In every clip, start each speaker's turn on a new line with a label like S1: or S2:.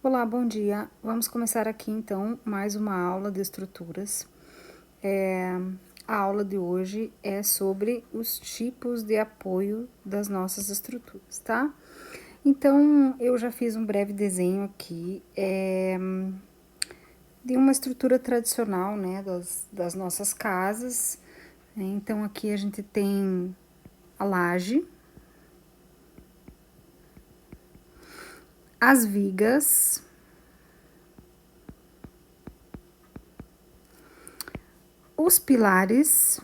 S1: Olá, bom dia. Vamos começar aqui então mais uma aula de estruturas. A aula de hoje é sobre os tipos de apoio das nossas estruturas, tá? Então, eu já fiz um breve desenho aqui de uma estrutura tradicional, né, das nossas casas. Então, aqui a gente tem a laje, as vigas, os pilares,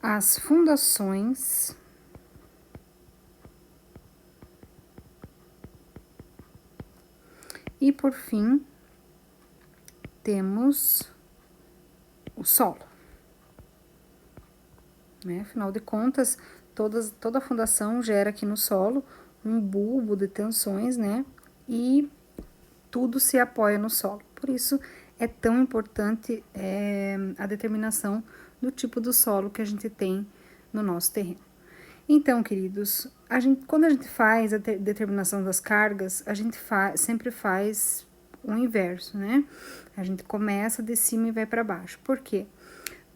S1: as fundações, e por fim, temos o solo, né? Afinal de contas, toda a fundação gera aqui no solo um bulbo de tensões, né? E tudo se apoia no solo. Por isso, é tão importante a determinação do tipo do solo que a gente tem no nosso terreno. Então, queridos, quando a gente faz a determinação das cargas, a gente sempre faz o inverso, né? A gente começa de cima e vai para baixo. Por quê?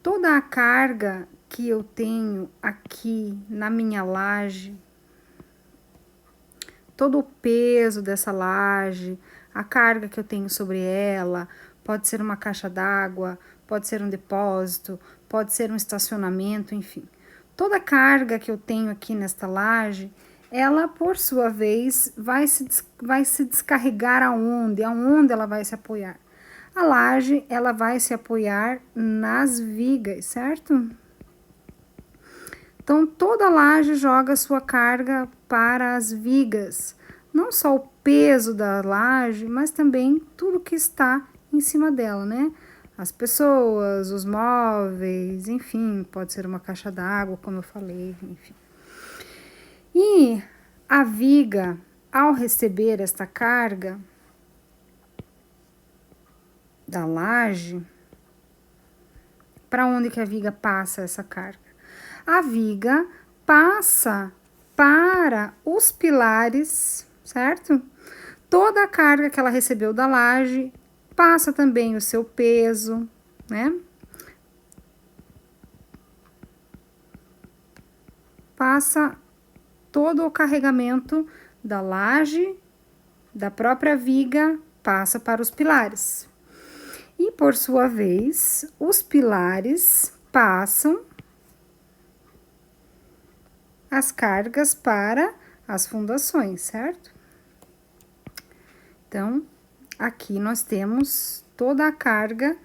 S1: Toda a carga que eu tenho aqui na minha laje, todo o peso dessa laje, a carga que eu tenho sobre ela, pode ser uma caixa d'água, pode ser um depósito, pode ser um estacionamento, enfim. Toda a carga que eu tenho aqui nesta laje, ela, por sua vez, vai se descarregar aonde? Aonde ela vai se apoiar? A laje, ela vai se apoiar nas vigas, certo? Então, toda laje joga sua carga para as vigas. Não só o peso da laje, mas também tudo que está em cima dela, né? As pessoas, os móveis, enfim, pode ser uma caixa d'água, como eu falei, enfim. E a viga, ao receber esta carga da laje, para onde que a viga passa essa carga? A viga passa para os pilares, certo? Toda a carga que ela recebeu da laje passa também o seu peso, né? Passa todo o carregamento da laje, da própria viga, passa para os pilares. E por sua vez, os pilares passam as cargas para as fundações, certo? Então, aqui nós temos toda a carga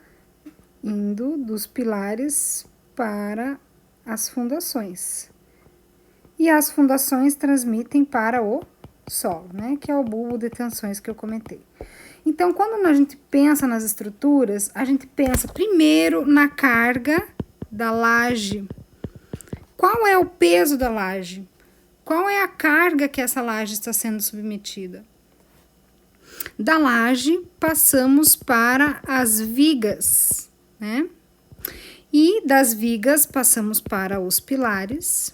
S1: indo dos pilares para as fundações. E as fundações transmitem para o solo, né? Que é o bulbo de tensões que eu comentei. Então, quando a gente pensa nas estruturas, a gente pensa primeiro na carga da laje. Qual é o peso da laje? Qual é a carga que essa laje está sendo submetida? Da laje, passamos para as vigas, né? E das vigas, passamos para os pilares.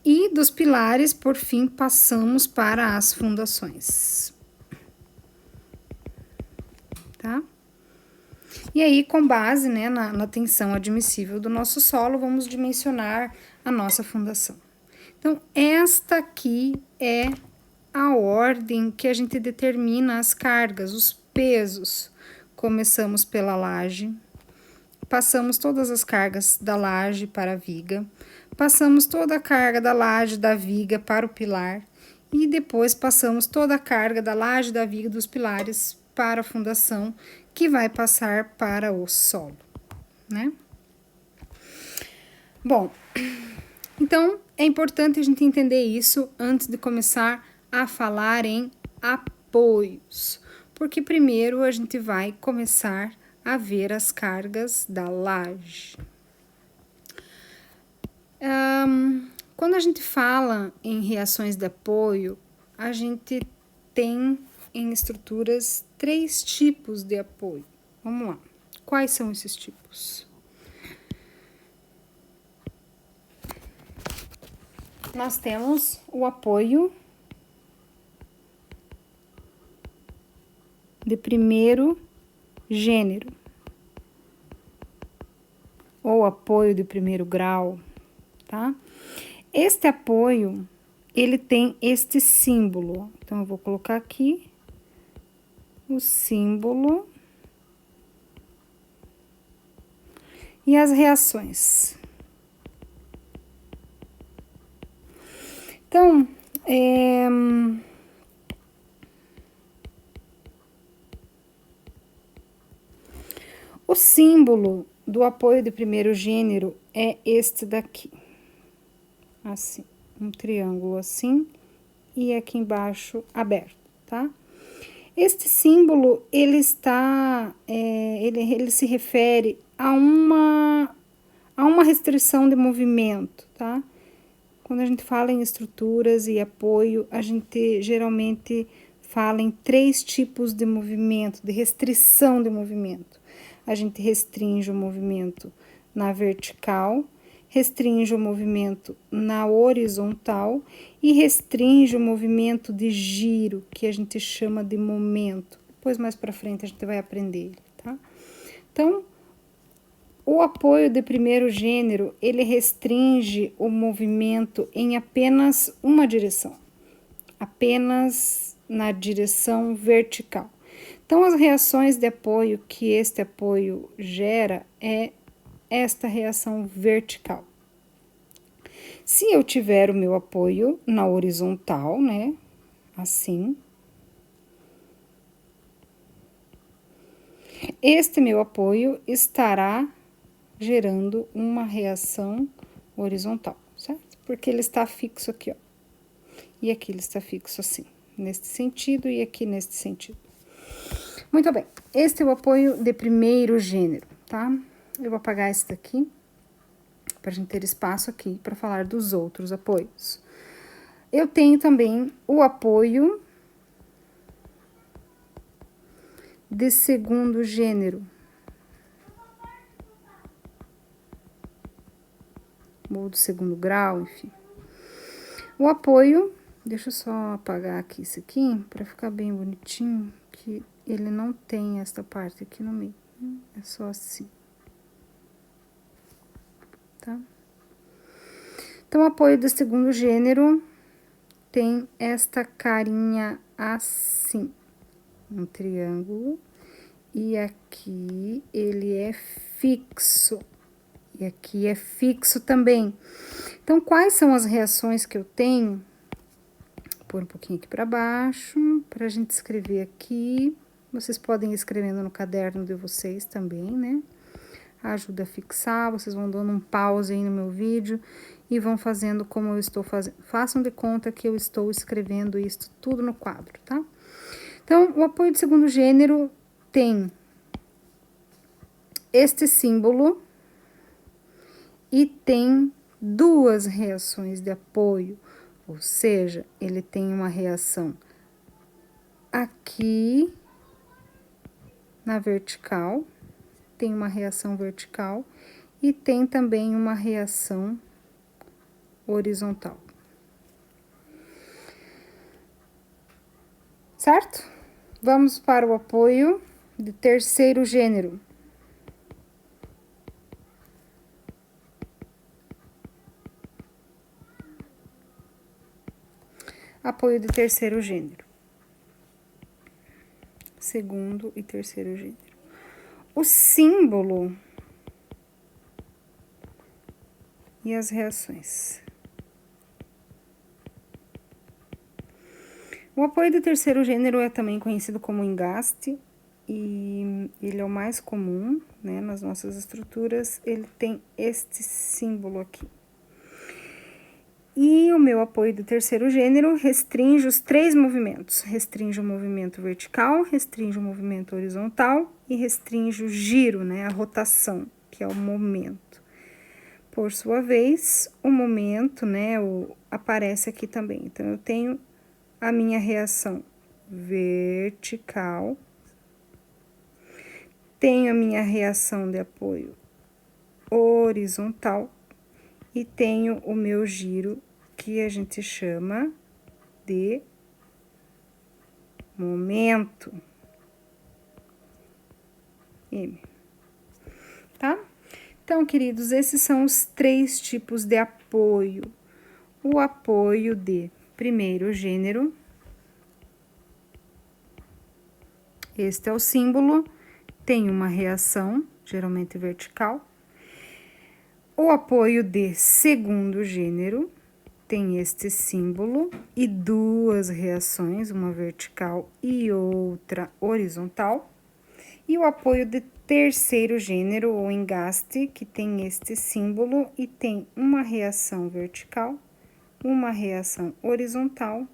S1: E dos pilares, por fim, passamos para as fundações. Tá? E aí, com base, né, na tensão admissível do nosso solo, vamos dimensionar a nossa fundação. Então, esta aqui é a ordem que a gente determina as cargas, os pesos. Começamos pela laje, passamos todas as cargas da laje para a viga, passamos toda a carga da laje da viga para o pilar e depois passamos toda a carga da laje da viga dos pilares para a fundação, que vai passar para o solo, né? Bom, então é importante a gente entender isso antes de começar a falar em apoios, porque primeiro a gente vai começar a ver as cargas da laje. Quando a gente fala em reações de apoio, a gente tem em estruturas 3 tipos de apoio. Vamos lá. Quais são esses tipos? nós temos o apoio de primeiro gênero, ou apoio de primeiro grau, tá? Este apoio, ele tem este símbolo. Então, eu vou colocar aqui o símbolo e as reações. Então, o símbolo do apoio de primeiro gênero é este daqui. Assim, um triângulo assim e aqui embaixo aberto, tá? Este símbolo, ele está, ele se refere a uma restrição de movimento, tá? Quando a gente fala em estruturas e apoio, a gente geralmente fala em 3 tipos de movimento, de restrição de movimento. A gente restringe o movimento na vertical, restringe o movimento na horizontal e restringe o movimento de giro, que a gente chama de momento. Depois, mais para frente, a gente vai aprender ele, tá? Então, o apoio de primeiro gênero, ele restringe o movimento em apenas uma direção, apenas na direção vertical. Então, as reações de apoio que este apoio gera é esta reação vertical. Se eu tiver o meu apoio na horizontal, né, assim, este meu apoio estará gerando uma reação horizontal, certo? Porque ele está fixo aqui, ó. E aqui ele está fixo assim, neste sentido e aqui neste sentido. Muito bem, este é o apoio de primeiro gênero, tá? Eu vou apagar esse daqui, para a gente ter espaço aqui para falar dos outros apoios. Eu tenho também o apoio de segundo gênero. Ou do segundo grau, enfim. O apoio, deixa eu só apagar aqui isso aqui, para ficar bem bonitinho, que ele não tem esta parte aqui no meio, é só assim. Tá? Então, o apoio do segundo gênero tem esta carinha assim, um triângulo, e aqui ele é fixo, e aqui é fixo também. Então, quais são as reações que eu tenho? Vou pôr um pouquinho aqui para baixo, para a gente escrever aqui. Vocês podem ir escrevendo no caderno de vocês também, né? Ajuda a fixar, vocês vão dando um pause aí no meu vídeo e vão fazendo como eu estou fazendo. Façam de conta que eu estou escrevendo isso tudo no quadro, tá? Então, o apoio de segundo gênero tem este símbolo e tem 2 reações de apoio, ou seja, ele tem uma reação aqui na vertical, tem uma reação vertical e tem também uma reação horizontal. Certo? Vamos para o apoio de terceiro gênero. Apoio de terceiro gênero. Segundo e terceiro gênero. O símbolo e as reações. O apoio do terceiro gênero é também conhecido como engaste, e ele é o mais comum, né, nas nossas estruturas, ele tem este símbolo aqui. E o meu apoio do terceiro gênero restringe os 3 movimentos. Restringe o movimento vertical, restringe o movimento horizontal e restringe o giro, né, a rotação, que é o momento. Por sua vez, o momento, né, aparece aqui também. Então, eu tenho a minha reação vertical, tenho a minha reação de apoio horizontal e tenho o meu giro que a gente chama de momento. M. Tá? Então, queridos, esses são os 3 tipos de apoio. O apoio de primeiro gênero. Este é o símbolo, tem uma reação, geralmente vertical. O apoio de segundo gênero tem este símbolo e 2 reações, uma vertical e outra horizontal. E o apoio de terceiro gênero, ou engaste, que tem este símbolo e tem uma reação vertical, uma reação horizontal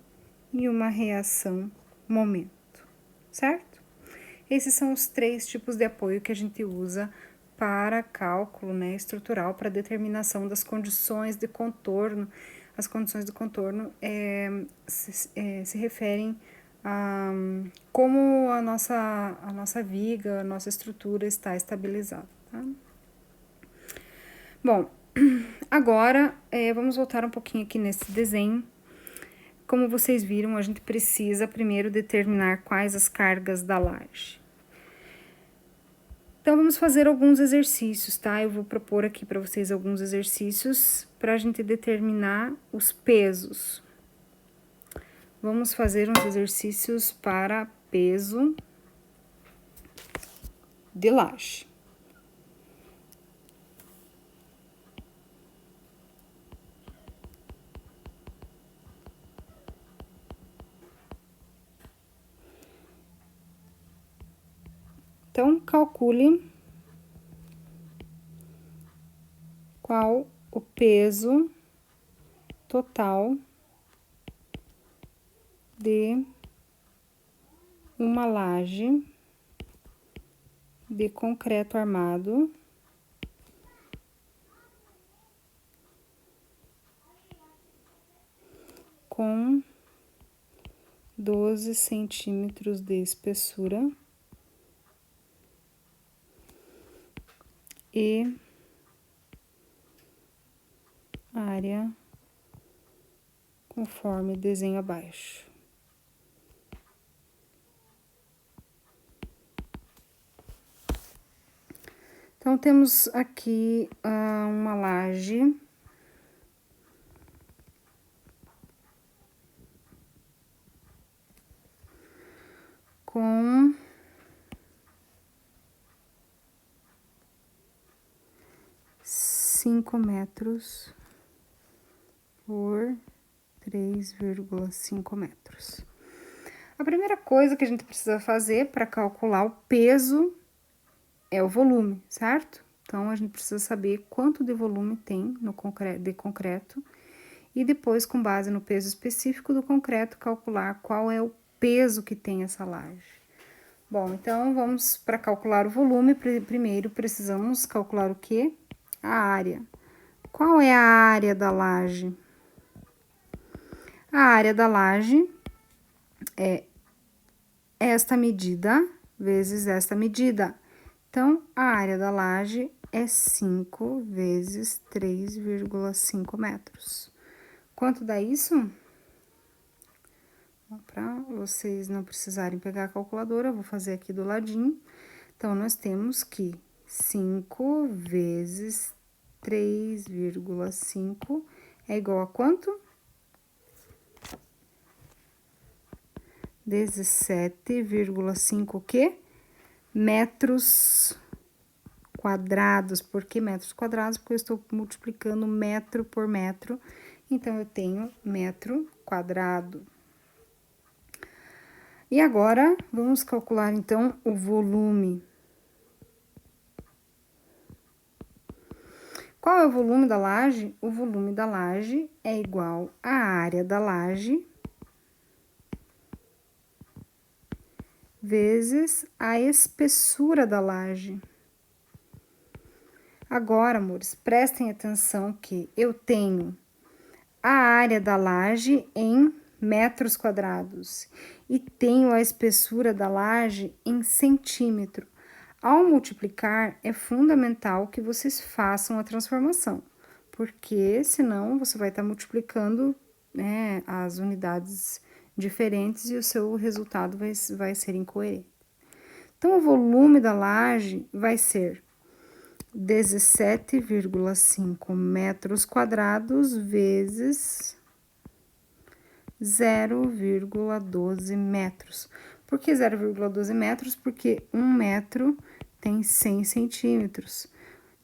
S1: e uma reação momento, certo? Esses são os 3 tipos de apoio que a gente usa para cálculo, né, estrutural, para determinação das condições de contorno. As condições de contorno se referem a como a nossa viga, a nossa estrutura está estabilizada, tá? Bom, agora vamos voltar um pouquinho aqui nesse desenho. Como vocês viram, a gente precisa primeiro determinar quais as cargas da laje. Então, vamos fazer alguns exercícios, tá? Eu vou propor aqui para vocês alguns exercícios para a gente determinar os pesos. Vamos fazer uns exercícios para peso de laje. Então, calcule qual o peso total de uma laje de concreto armado com 12 centímetros de espessura e área conforme desenho abaixo. Então, temos aqui uma laje com 5 metros por 3,5 metros. A primeira coisa que a gente precisa fazer para calcular o peso é o volume, certo? Então, a gente precisa saber quanto de volume tem no concreto e depois, com base no peso específico do concreto, calcular qual é o peso que tem essa laje. Bom, então, vamos para calcular o volume. Primeiro, precisamos calcular o quê? A área. Qual é a área da laje? A área da laje é esta medida vezes esta medida. Então, a área da laje é 5 vezes 3,5 metros. Quanto dá isso? Para vocês não precisarem pegar a calculadora, eu vou fazer aqui do ladinho. Então, nós temos que 5 vezes 3,5 é igual a quanto? 17,5 o quê? Metros quadrados. Por que metros quadrados? Porque eu estou multiplicando metro por metro. Então, eu tenho metro quadrado. E agora, vamos calcular, então, o volume. Qual é o volume da laje? O volume da laje é igual à área da laje vezes a espessura da laje. Agora, amores, prestem atenção que eu tenho a área da laje em metros quadrados e tenho a espessura da laje em centímetro. Ao multiplicar, é fundamental que vocês façam a transformação. porque senão você vai estar multiplicando, né, as unidades diferentes e o seu resultado vai ser incoerente. Então, o volume da laje vai ser 17,5 metros quadrados vezes 0,12 metros. Por que 0,12 metros? Porque 1 metro tem 100 centímetros.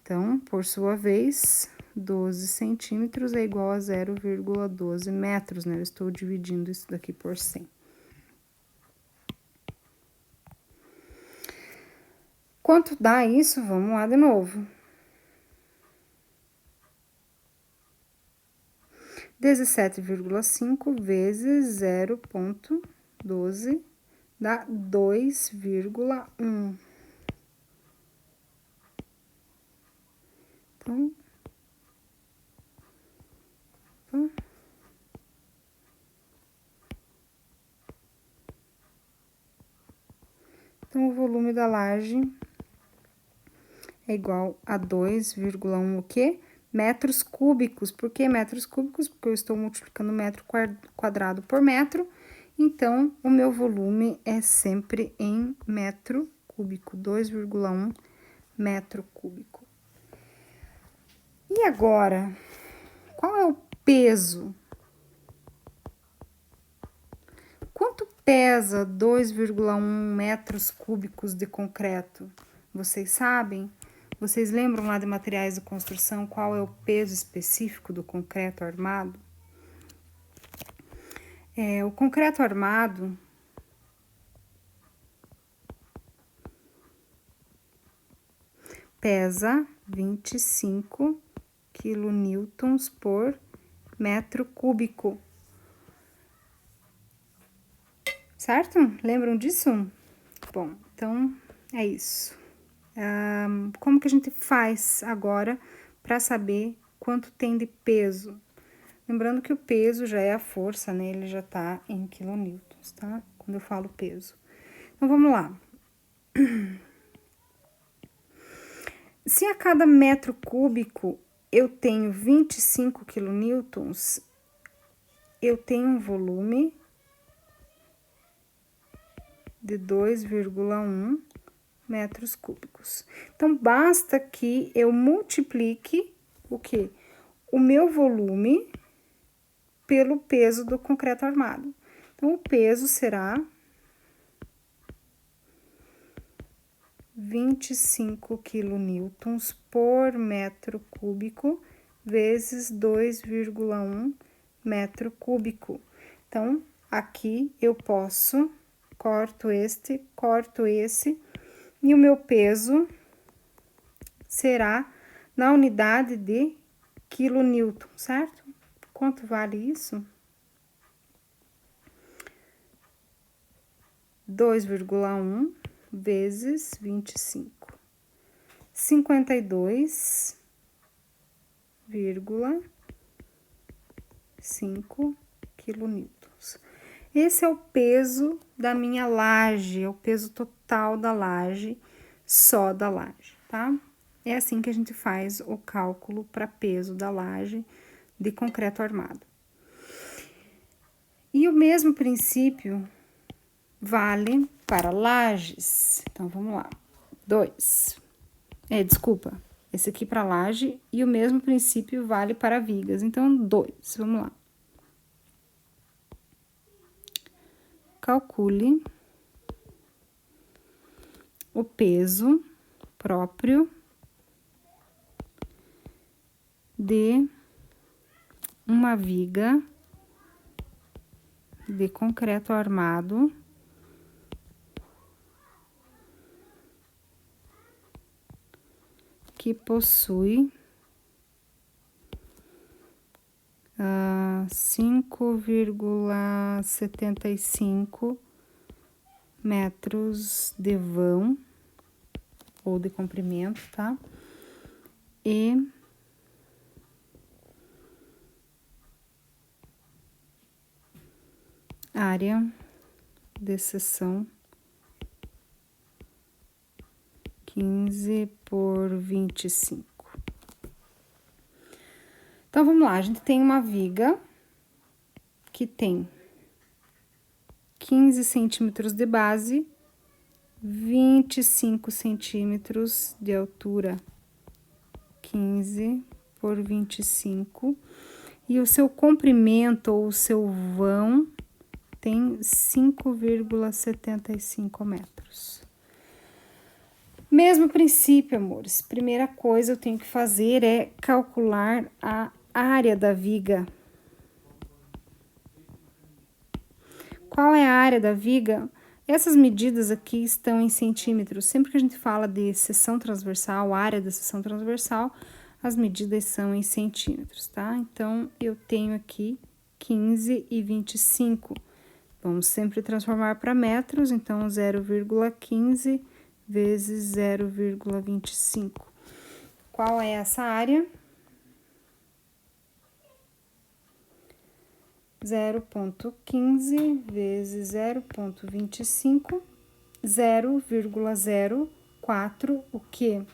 S1: Então, por sua vez, 12 centímetros é igual a 0,12 metros, né? Eu estou dividindo isso daqui por 100. Quanto dá isso? Vamos lá de novo. 17,5 vezes 0,12 dá 2,1. Então, o volume da laje é igual a 2,1 o quê? Metros cúbicos. Por que metros cúbicos? Porque eu estou multiplicando metro quadrado por metro. Então, o meu volume é sempre em metro cúbico, 2,1 metro cúbico. E agora, qual é o peso? Quanto pesa 2,1 metros cúbicos de concreto? Vocês sabem? Vocês lembram lá de materiais de construção qual é o peso específico do concreto armado? O concreto armado pesa 25 quilonewtons por metro cúbico. Certo? Lembram disso? Bom, então é isso. Como que a gente faz agora para saber quanto tem de peso? Lembrando que o peso já é a força, né? Ele já tá em quilonewtons, tá? Quando eu falo peso. Então, vamos lá. Se a cada metro cúbico eu tenho 25 quilonewtons, eu tenho um volume de 2,1 metros cúbicos. Então, basta que eu multiplique o quê? O meu volume pelo peso do concreto armado. Então, o peso será 25 quilonewtons por metro cúbico vezes 2,1 metro cúbico. Então, aqui eu posso, corto esse, e o meu peso será na unidade de quilonewton, certo? Quanto vale isso? 2,1 vezes 25. 52,5 quilonewtons. Esse é o peso da minha laje, é o peso total da laje, só da laje, tá? É assim que a gente faz o cálculo para peso da laje de concreto armado. E o mesmo princípio vale para lajes. Então, vamos lá. 2. Desculpa. Esse aqui para laje e o mesmo princípio vale para vigas. Então, 2. Vamos lá. Calcule o peso próprio de uma viga de concreto armado que possui 5,75 metros de vão ou de comprimento, tá? E área de seção 15 por 25. Então, vamos lá, a gente tem uma viga que tem 15 centímetros de base, 25 centímetros de altura, 15 por 25, e o seu comprimento ou o seu vão tem 5,75 metros. Mesmo princípio, amores. Primeira coisa eu tenho que fazer é calcular a área da viga. Qual é a área da viga? Essas medidas aqui estão em centímetros. Sempre que a gente fala de seção transversal, área da seção transversal, as medidas são em centímetros, tá? Então, eu tenho aqui 15 e 25. Vamos sempre transformar para metros, então 0,15 vezes 0,25. Qual é essa área? 0,15 vezes 0,25, 0,04, o quê?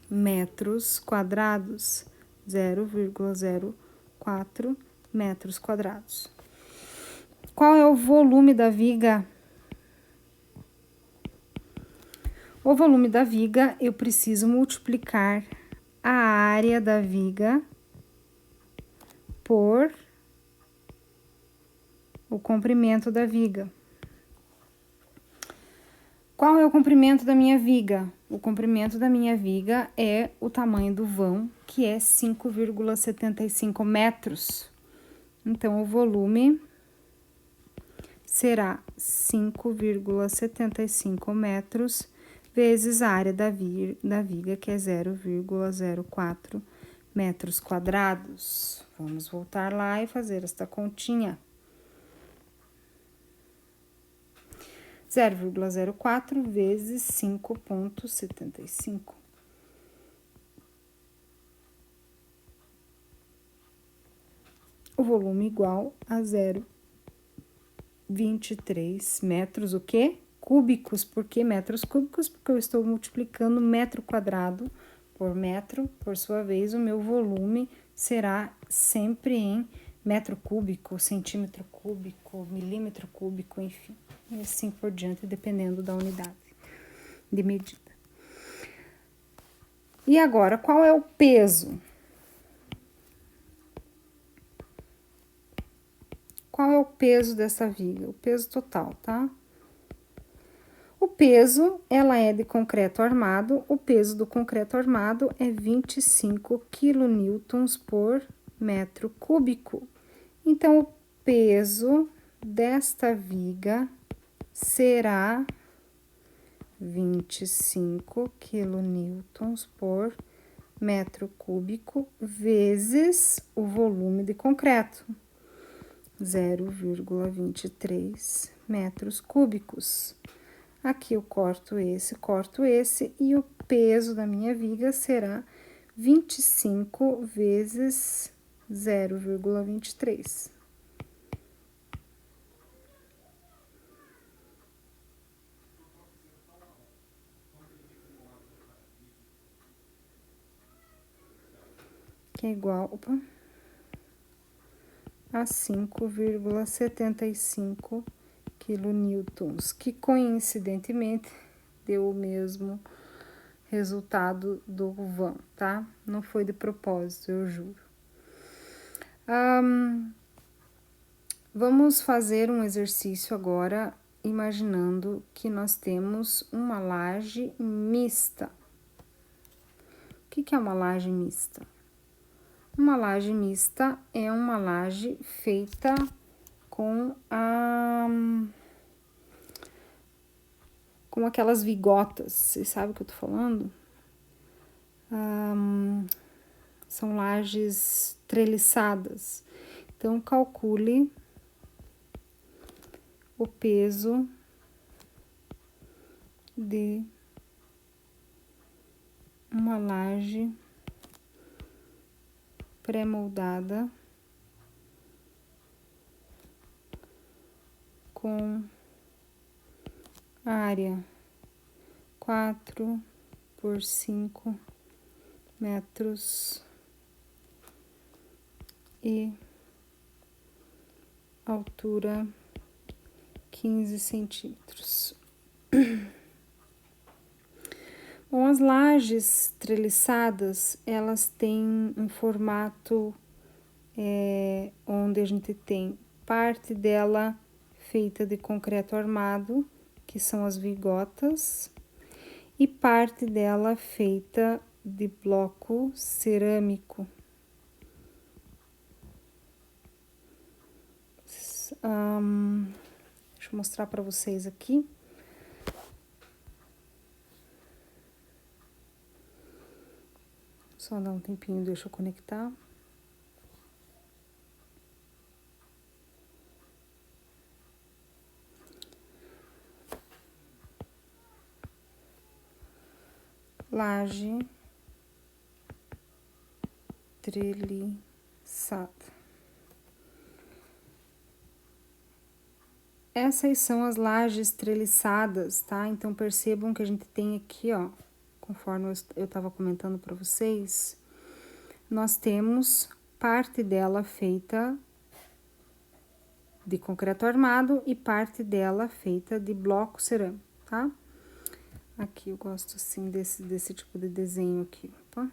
S1: Metros quadrados, 0,04 metros quadrados. Qual é o volume da viga? O volume da viga, eu preciso multiplicar a área da viga por o comprimento da viga. Qual é o comprimento da minha viga? O comprimento da minha viga é o tamanho do vão, que é 5,75 metros. Então, o volume será 5,75 metros vezes a área da viga, que é 0,04 metros quadrados. Vamos voltar lá e fazer esta continha. 0,04 vezes 5,75. O volume igual a 0,23 metros, o quê? Cúbicos. Por que metros cúbicos? Porque eu estou multiplicando metro quadrado por metro. Por sua vez, o meu volume será sempre em metro cúbico, centímetro cúbico, milímetro cúbico, enfim. E assim por diante, dependendo da unidade de medida. E agora, qual é o peso? Qual é o peso dessa viga? O peso total, tá? O peso, ela é de concreto armado. O peso do concreto armado é 25 quilonewtons por metro cúbico. Então, o peso desta viga será 25 quilonewtons por metro cúbico vezes o volume de concreto, 0,23 metros cúbicos. Aqui eu corto esse, e o peso da minha viga será 25 vezes 0,23. Que é igual a 5,75 quilonewtons, que coincidentemente deu o mesmo resultado do vão, tá? Não foi de propósito, eu juro. Vamos fazer um exercício agora, imaginando que nós temos uma laje mista. O que é uma laje mista? Uma laje mista é uma laje feita com aquelas vigotas. Vocês sabem o que eu tô falando? São lajes treliçadas. Então, calcule o peso de uma laje pré-moldada com área 4 por 5 metros e altura 15 centímetros. Bom, as lajes treliçadas, elas têm um formato onde a gente tem parte dela feita de concreto armado, que são as vigotas, e parte dela feita de bloco cerâmico. Deixa eu mostrar para vocês aqui. Só dar um tempinho, deixa eu conectar. Laje treliçada. Essas são as lajes treliçadas, tá? Então, percebam que a gente tem aqui, ó, conforme eu estava comentando para vocês, nós temos parte dela feita de concreto armado e parte dela feita de bloco cerâmico, tá? Aqui eu gosto, assim, desse tipo de desenho aqui, tá?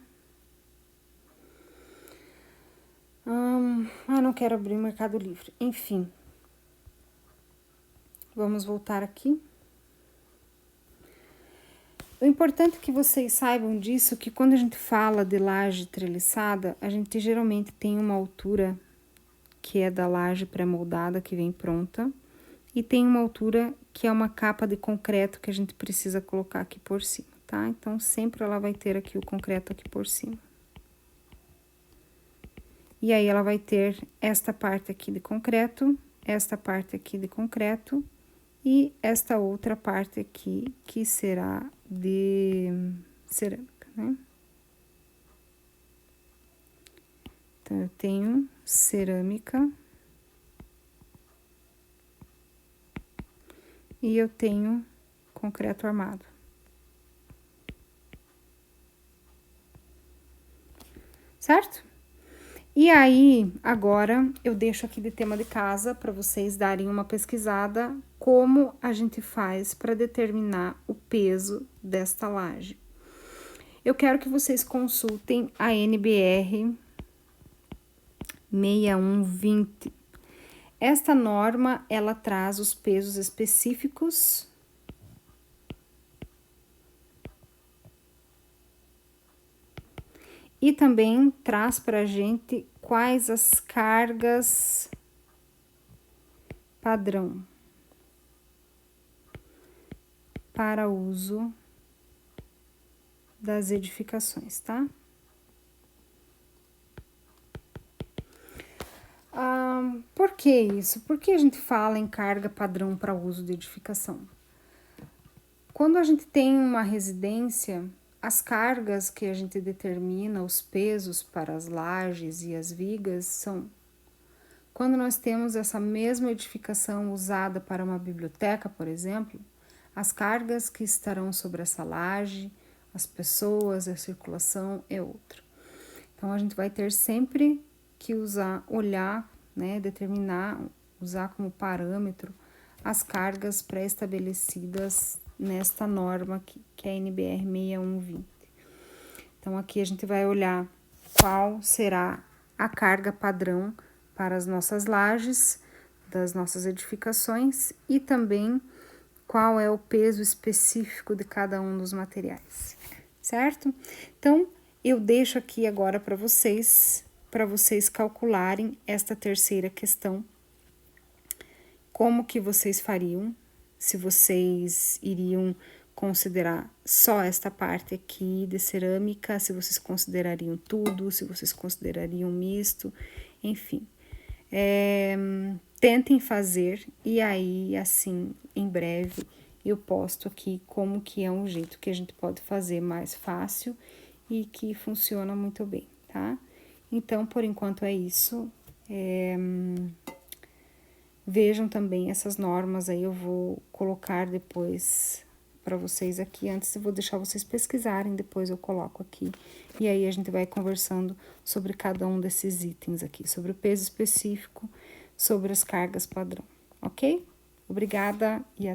S1: Não quero abrir o Mercado Livre. Enfim. Vamos voltar aqui. O importante é que vocês saibam disso, que quando a gente fala de laje treliçada, a gente geralmente tem uma altura que é da laje pré-moldada, que vem pronta, e tem uma altura que é uma capa de concreto que a gente precisa colocar aqui por cima, tá? Então, sempre ela vai ter aqui o concreto aqui por cima. E aí, ela vai ter esta parte aqui de concreto, esta parte aqui de concreto, e esta outra parte aqui, que será de cerâmica, né? Então, eu tenho cerâmica. E eu tenho concreto armado. Certo? E aí, agora, eu deixo aqui de tema de casa para vocês darem uma pesquisada como a gente faz para determinar o peso desta laje. Eu quero que vocês consultem a NBR 6120. Esta norma, ela traz os pesos específicos e também traz para a gente quais as cargas padrão para uso das edificações, tá? Por que isso? Por que a gente fala em carga padrão para uso de edificação? Quando a gente tem uma residência, as cargas que a gente determina, os pesos para as lajes e as vigas são... Quando nós temos essa mesma edificação usada para uma biblioteca, por exemplo, as cargas que estarão sobre essa laje, as pessoas, a circulação é outra. Então, a gente vai ter sempre que olhar, né, determinar, usar como parâmetro as cargas pré-estabelecidas nesta norma aqui, que é a NBR 6120. Então, aqui a gente vai olhar qual será a carga padrão para as nossas lajes, das nossas edificações, e também qual é o peso específico de cada um dos materiais, certo? Então, eu deixo aqui agora para vocês calcularem esta terceira questão. Como que vocês fariam, se vocês iriam considerar só esta parte aqui de cerâmica, se vocês considerariam tudo, se vocês considerariam misto, enfim. Tentem fazer e aí, assim, em breve, eu posto aqui como que é um jeito que a gente pode fazer mais fácil e que funciona muito bem, tá? Então, por enquanto é isso. Vejam também essas normas aí, eu vou colocar depois para vocês aqui. Antes eu vou deixar vocês pesquisarem, depois eu coloco aqui. E aí a gente vai conversando sobre cada um desses itens aqui, sobre o peso específico, sobre as cargas padrão, ok? Obrigada e